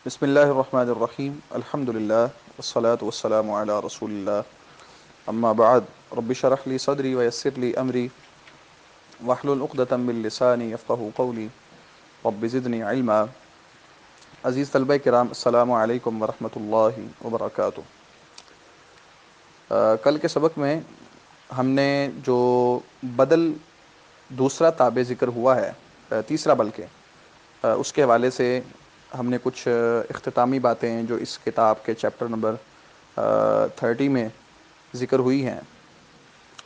بسم اللہ الرحمن الرحیم الحمد للہ والصلاة والسلام علی رسول اللہ اما بعد رب اشرح لی صدری ویسر لی امری واحلل عقدۃ من لسانی یفقهوا قولی رب زدنی علما۔ عزیز طلبہ کرام، السلام علیکم ورحمۃ اللہ وبرکاتہ۔ کل کے سبق میں ہم نے جو بدل دوسرا تابع ذکر ہوا ہے، تیسرا بلکہ، اس کے حوالے سے ہم نے کچھ اختتامی باتیں جو اس کتاب کے چیپٹر نمبر 30 میں ذکر ہوئی ہیں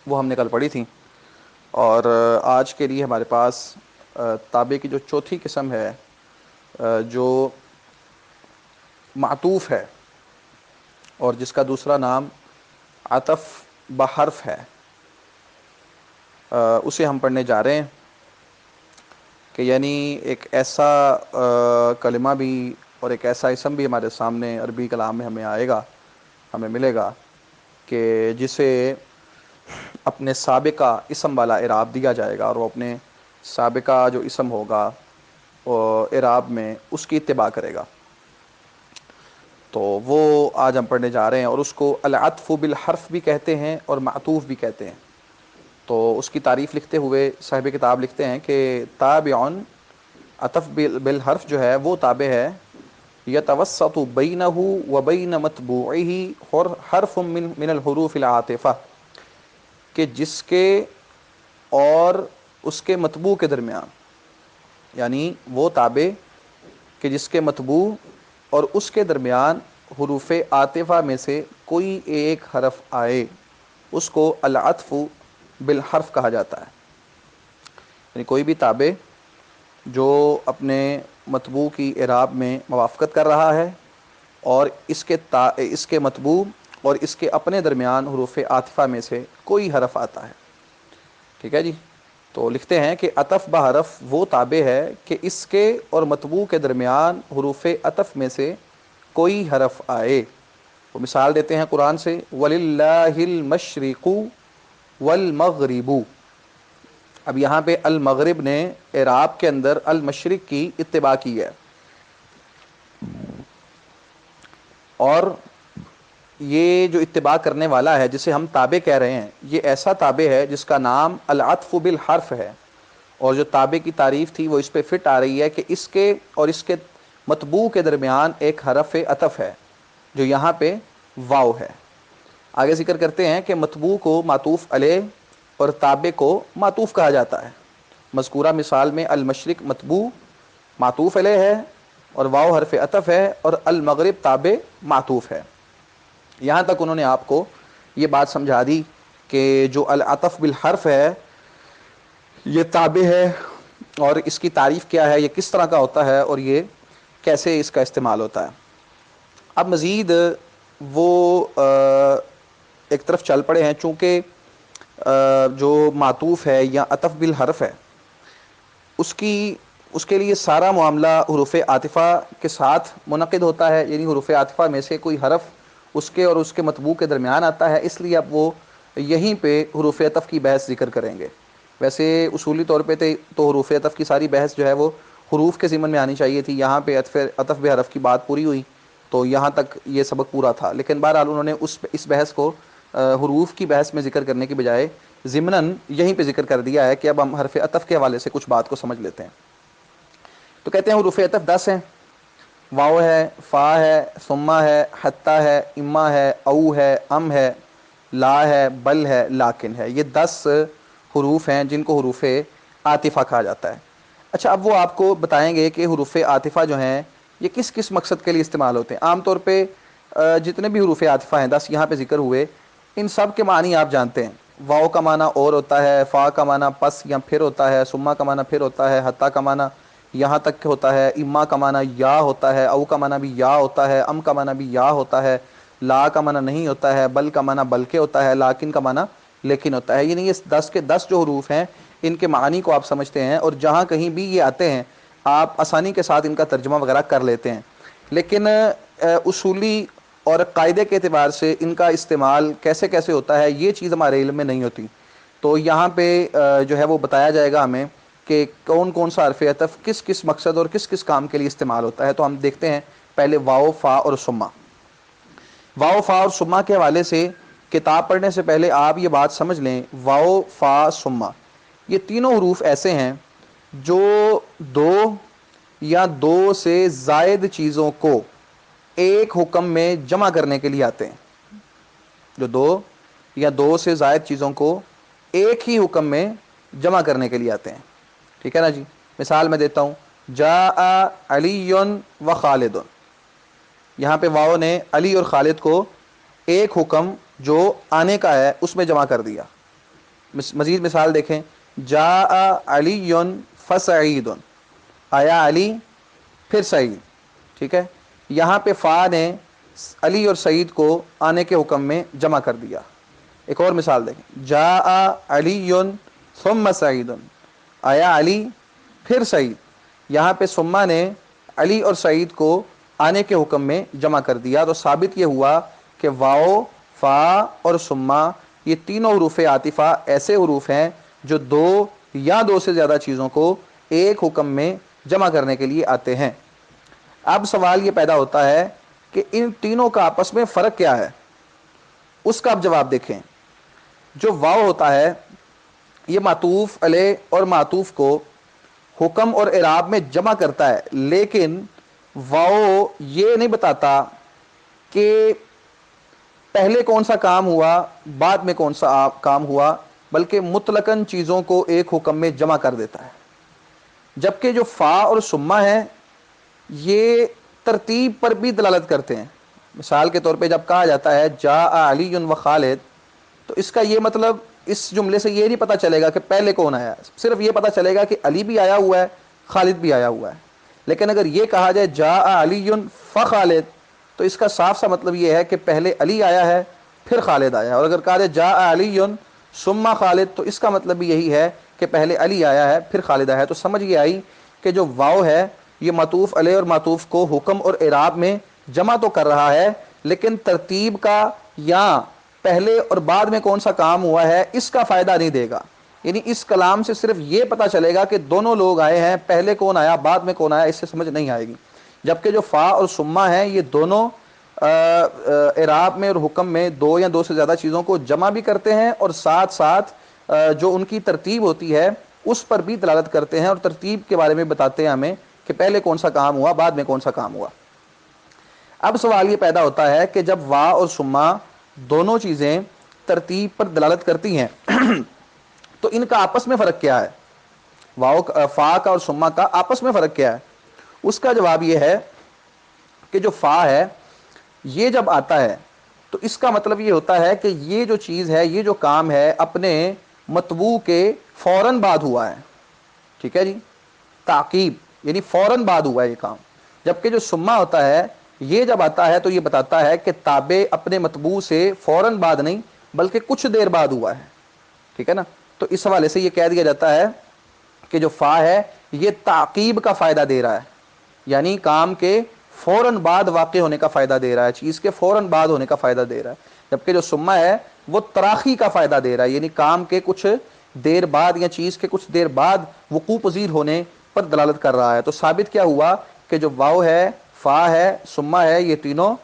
وہ ہم نے کل پڑھی تھیں، اور آج کے لیے ہمارے پاس تابع کی جو چوتھی قسم ہے، جو معطوف ہے اور جس کا دوسرا نام عطف بحرف ہے، اسے ہم پڑھنے جا رہے ہیں کہ یعنی ایک ایسا کلمہ بھی اور ایک ایسا اسم بھی ہمارے سامنے عربی کلام میں ہمیں آئے گا، ہمیں ملے گا کہ جسے اپنے سابقہ اسم والا اعراب دیا جائے گا، اور وہ اپنے سابقہ جو اسم ہوگا اعراب میں اس کی اتباع کرے گا۔ تو وہ آج ہم پڑھنے جا رہے ہیں، اور اس کو العطف بالحرف بھی کہتے ہیں اور معطوف بھی کہتے ہیں۔ تو اس کی تعریف لکھتے ہوئے صاحب کتاب لکھتے ہیں کہ تابعٌ، عطف بالحرف جو ہے وہ تابع ہے، یتوسط بینہ و بین متبوعہ حرف من الحروف العاطفہ، کہ جس کے اور اس کے متبوع کے درمیان، یعنی وہ تابع کہ جس کے متبوع اور اس کے درمیان حروف عاطفہ میں سے کوئی ایک حرف آئے، اس کو العطف بالحرف کہا جاتا ہے۔ یعنی کوئی بھی تابع جو اپنے متبوع کی اعراب میں موافقت کر رہا ہے اور اس کے متبوع اور اس کے اپنے درمیان حروف عاطفہ میں سے کوئی حرف آتا ہے، ٹھیک ہے جی۔ تو لکھتے ہیں کہ عطف بحرف وہ تابع ہے کہ اس کے اور متبوع کے درمیان حروف عطف میں سے کوئی حرف آئے۔ وہ مثال دیتے ہیں قرآن سے، وَلِلَّهِ الْمَشْرِقُ وَالْمَغْرِبُ۔ اب یہاں پہ المغرب نے اعراب کے اندر المشرق کی اتباع کی ہے، اور یہ جو اتباع کرنے والا ہے جسے ہم تابع کہہ رہے ہیں، یہ ایسا تابع ہے جس کا نام العطف بالحرف ہے، اور جو تابع کی تعریف تھی وہ اس پہ فٹ آ رہی ہے کہ اس کے اور اس کے متبوع کے درمیان ایک حرف عطف ہے جو یہاں پہ واو ہے۔ آگے ذکر کرتے ہیں کہ متبوع کو معطوف علیہ اور تابع کو معطوف کہا جاتا ہے۔ مذکورہ مثال میں المشرق متبوع معطوف علیہ ہے اور واو حرف عطف ہے، اور المغرب تابع معطوف ہے۔ یہاں تک انہوں نے آپ کو یہ بات سمجھا دی کہ جو العطف بالحرف ہے یہ تابع ہے، اور اس کی تعریف کیا ہے، یہ کس طرح کا ہوتا ہے، اور یہ کیسے اس کا استعمال ہوتا ہے۔ اب مزید وہ ایک طرف چل پڑے ہیں، چونکہ جو معطوف ہے یا عطف بالحرف ہے اس کے لیے سارا معاملہ حروف عاطفہ کے ساتھ منعقد ہوتا ہے، یعنی حروف عاطفہ میں سے کوئی حرف اس کے اور اس کے متبوع کے درمیان آتا ہے، اس لیے اب وہ یہیں پہ حروف عطف کی بحث ذکر کریں گے۔ ویسے اصولی طور پہ تو حروف عطف کی ساری بحث جو ہے وہ حروف کے ضمن میں آنی چاہیے تھی، یہاں پہ عطف بحرف کی بات پوری ہوئی تو یہاں تک یہ سبق پورا تھا، لیکن بہرحال انہوں نے اس بحث کو حروف کی بحث میں ذکر کرنے کی بجائے ضمناً یہیں پہ ذکر کر دیا ہے کہ اب ہم حرف عطف کے حوالے سے کچھ بات کو سمجھ لیتے ہیں۔ تو کہتے ہیں حروف عطف 10 ہیں، واو ہے، فا ہے، ثم ہے، حتی ہے، اما ہے، او ہے، ام ہے، لا ہے، بل ہے، لاکن ہے۔ یہ 10 حروف ہیں جن کو حروف عاطفہ کہا جاتا ہے۔ اچھا، اب وہ آپ کو بتائیں گے کہ حروف عاطفہ جو ہیں یہ کس کس مقصد کے لیے استعمال ہوتے ہیں۔ عام طور پہ جتنے بھی حروف عاطفہ ہیں 10 یہاں پہ ذکر ہوئے، ان سب کے معنی آپ جانتے ہیں۔ واو کا معنی اور ہوتا ہے، فا کا معنی پس یا پھر ہوتا ہے، ثم کا معنی پھر ہوتا ہے، حتی کا معنی یہاں تک ہوتا ہے، اما کا معنی یا ہوتا ہے، او کا معنی بھی یا ہوتا ہے، ام کا معنی بھی یا ہوتا ہے، لا کا معنی نہیں ہوتا ہے، بل کا معنی بلکہ ہوتا ہے، لاکن کا معنی لیکن ہوتا ہے۔ یعنی یہ 10 کے 10 جو حروف ہیں ان کے معانی کو آپ سمجھتے ہیں، اور جہاں کہیں بھی یہ آتے ہیں آپ آسانی کے ساتھ ان کا ترجمہ وغیرہ کر لیتے ہیں، لیکن اصولی اور قاعدے کے اعتبار سے ان کا استعمال کیسے کیسے ہوتا ہے یہ چیز ہمارے علم میں نہیں ہوتی۔ تو یہاں پہ جو ہے وہ بتایا جائے گا ہمیں کہ کون کون سا حرف عطف کس کس مقصد اور کس کس کام کے لیے استعمال ہوتا ہے۔ تو ہم دیکھتے ہیں پہلے واو فا اور سما. واو فا اور سما کے حوالے سے کتاب پڑھنے سے پہلے آپ یہ بات سمجھ لیں, واو فا سما یہ تینوں حروف ایسے ہیں جو دو یا دو سے زائد چیزوں کو ایک حکم میں جمع کرنے کے لیے آتے ہیں. جو دو یا دو سے زائد چیزوں کو ایک ہی حکم میں جمع کرنے کے لیے آتے ہیں. ٹھیک ہے نا جی. مثال میں دیتا ہوں, جاء علی و خالد. یہاں پہ واو نے علی اور خالد کو ایک حکم جو آنے کا ہے اس میں جمع کر دیا. مزید مثال دیکھیں, جاء علی فسعید, آیا علی پھر سعید. ٹھیک ہے, یہاں پہ فا نے علی اور سعید کو آنے کے حکم میں جمع کر دیا. ایک اور مثال دیکھیں, جاء علی ثم سعید, آیا علی پھر سعید. یہاں پہ سما نے علی اور سعید کو آنے کے حکم میں جمع کر دیا. تو ثابت یہ ہوا کہ واو فا اور سما یہ تینوں حروف عاطفہ ایسے حروف ہیں جو دو یا دو سے زیادہ چیزوں کو ایک حکم میں جمع کرنے کے لیے آتے ہیں. اب سوال یہ پیدا ہوتا ہے کہ ان تینوں کا آپس میں فرق کیا ہے. اس کا اب جواب دیکھیں. جو واو ہوتا ہے یہ معطوف علیہ اور معطوف کو حکم اور اعراب میں جمع کرتا ہے, لیکن واو یہ نہیں بتاتا کہ پہلے کون سا کام ہوا بعد میں کون سا کام ہوا, بلکہ مطلقاً چیزوں کو ایک حکم میں جمع کر دیتا ہے. جبکہ جو فا اور سما ہے یہ ترتیب پر بھی دلالت کرتے ہیں. مثال کے طور پہ جب کہا جاتا ہے جاء علی و خالد, تو اس کا یہ مطلب اس جملے سے یہ نہیں پتہ چلے گا کہ پہلے کون آیا, صرف یہ پتہ چلے گا کہ علی بھی آیا ہوا ہے خالد بھی آیا ہوا ہے. لیکن اگر یہ کہا جائے جاء علی فخالد, تو اس کا صاف سا مطلب یہ ہے کہ پہلے علی آیا ہے پھر خالد آیا ہے. اور اگر کہا جائے جاء علی ثم خالد, تو اس کا مطلب بھی یہی ہے کہ پہلے علی آیا ہے پھر خالد آیا ہے. تو سمجھ یہ آئی کہ جو واو ہے یہ معطوف علیہ اور معطوف کو حکم اور اعراب میں جمع تو کر رہا ہے, لیکن ترتیب کا یا پہلے اور بعد میں کون سا کام ہوا ہے اس کا فائدہ نہیں دے گا. یعنی اس کلام سے صرف یہ پتا چلے گا کہ دونوں لوگ آئے ہیں, پہلے کون آیا بعد میں کون آیا اس سے سمجھ نہیں آئے گی. جبکہ جو فا اور سما ہے یہ دونوں اعراب میں اور حکم میں دو یا دو سے زیادہ چیزوں کو جمع بھی کرتے ہیں, اور ساتھ ساتھ جو ان کی ترتیب ہوتی ہے اس پر بھی دلالت کرتے ہیں, اور ترتیب کے بارے میں بتاتے ہیں ہمیں کہ پہلے کون سا کام ہوا بعد میں کون سا کام ہوا. اب سوال یہ پیدا ہوتا ہے کہ جب وا اور سما دونوں چیزیں ترتیب پر دلالت کرتی ہیں تو ان کا آپس میں فرق کیا ہے, واو فا کا اور سما کا آپس میں فرق کیا ہے. اس کا جواب یہ ہے کہ جو فا ہے یہ جب آتا ہے تو اس کا مطلب یہ ہوتا ہے کہ یہ جو چیز ہے, یہ جو کام ہے اپنے مطبوع کے فوراً بعد ہوا ہے. ٹھیک ہے جی, تعقیب یعنی فوراً بعد ہوا ہے یہ کام. جبکہ جو سما ہوتا ہے یہ جب آتا ہے تو یہ بتاتا ہے کہ تابع اپنے مطبوع سے فوراً بعد نہیں بلکہ کچھ دیر بعد ہوا ہے. ٹھیک ہے نا. تو اس حوالے سے یہ کہہ دیا جاتا ہے کہ جو فا ہے یہ تعقیب کا فائدہ دے رہا ہے, یعنی کام کے فوراً بعد واقع ہونے کا فائدہ دے رہا ہے, چیز کے فوراً بعد ہونے کا فائدہ دے رہا ہے. جبکہ جو سما ہے وہ تراخی کا فائدہ دے رہا ہے, یعنی کام کے کچھ دیر بعد یا چیز کے کچھ دیر بعد وقوع پذیر ہونے پر دلالت کر رہا ہے. تو ثابت کیا ہوا کہ جو واو ہے, فا ہے, سما ہے, یہ تینوں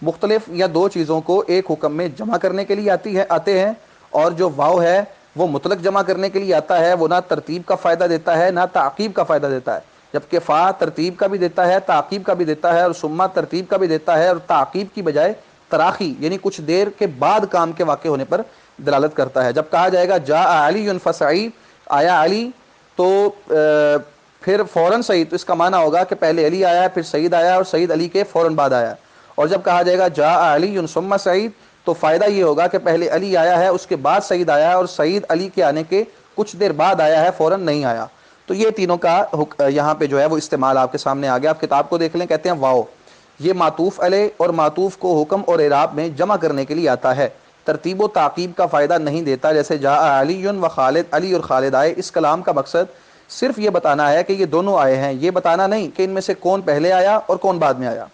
مختلف یا دو چیزوں کو ایک حکم میں جمع کرنے کے لیے آتے ہیں, اور جو واو ہے وہ مطلق جمع کرنے کے لیے آتا ہے, وہ نہ ترتیب کا فائدہ دیتا ہے نہ تعقیب کا فائدہ دیتا ہے. جبکہ فا ترتیب کا بھی دیتا ہے تعقیب کا بھی دیتا ہے, اور سما ترتیب کا بھی دیتا ہے اور تعقیب کی بجائے تراخی یعنی کچھ دیر کے بعد کام کے واقع ہونے پر دلالت کرتا ہے. جب کہا جائے گا جاء علی فسعید, آیا علی تو پھر فوراً سعید, تو اس کا معنی ہوگا کہ پہلے علی آیا پھر سعید آیا اور سعید علی کے فوراً بعد آیا. اور جب کہا جائے گا جاء علی ثم سعید, تو فائدہ یہ ہوگا کہ پہلے علی آیا ہے اس کے بعد سعید آیا ہے, اور سعید علی کے آنے کے کچھ دیر بعد آیا ہے, فوراً نہیں آیا. تو یہ تینوں کا یہاں پہ جو ہے وہ استعمال آپ کے سامنے آ گیا. آپ کتاب کو دیکھ لیں, کہتے ہیں واو یہ معطوف علیہ اور معطوف کو حکم اور اعراب میں جمع کرنے کے لیے آتا ہے, ترتیب و تعقیب کا فائدہ نہیں دیتا. جیسے جاء علی و خالد, علی اور خالد آئے, اس کلام کا مقصد صرف یہ بتانا ہے کہ یہ دونوں آئے ہیں, یہ بتانا نہیں کہ ان میں سے کون پہلے آیا اور کون بعد میں آیا.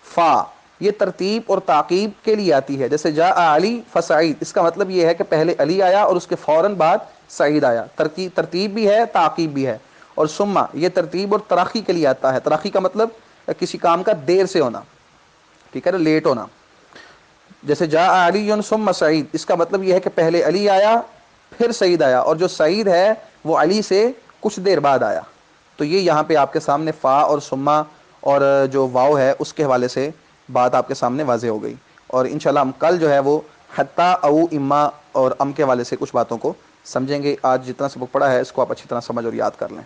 فا یہ ترتیب اور تعقیب کے لیے آتی ہے, جیسے جاء علی فسعید, اس کا مطلب یہ ہے کہ پہلے علی آیا اور اس کے فوراً بعد سعید آیا, ترتیب بھی ہے تعقیب بھی ہے. اور سما یہ ترتیب اور تراخی کے لیے آتا ہے, تراخی کا مطلب کسی کام کا دیر سے ہونا، ٹھیک ہے نا، لیٹ ہونا. جیسے جاء علی ثم سعید، اس کا مطلب یہ ہے کہ پہلے علی آیا پھر سعید آیا، اور جو سعید ہے وہ علی سے کچھ دیر بعد آیا. تو یہ یہاں پہ آپ کے سامنے فا اور سما اور جو واو ہے اس کے حوالے سے بات آپ کے سامنے واضح ہو گئی. اور انشاءاللہ ہم کل جو ہے وہ حتی او اما اور ام کے حوالے سے کچھ باتوں کو سمجھیں گے. آج جتنا سبق پڑھا ہے اس کو آپ اچھی طرح سمجھ اور یاد کر لیں.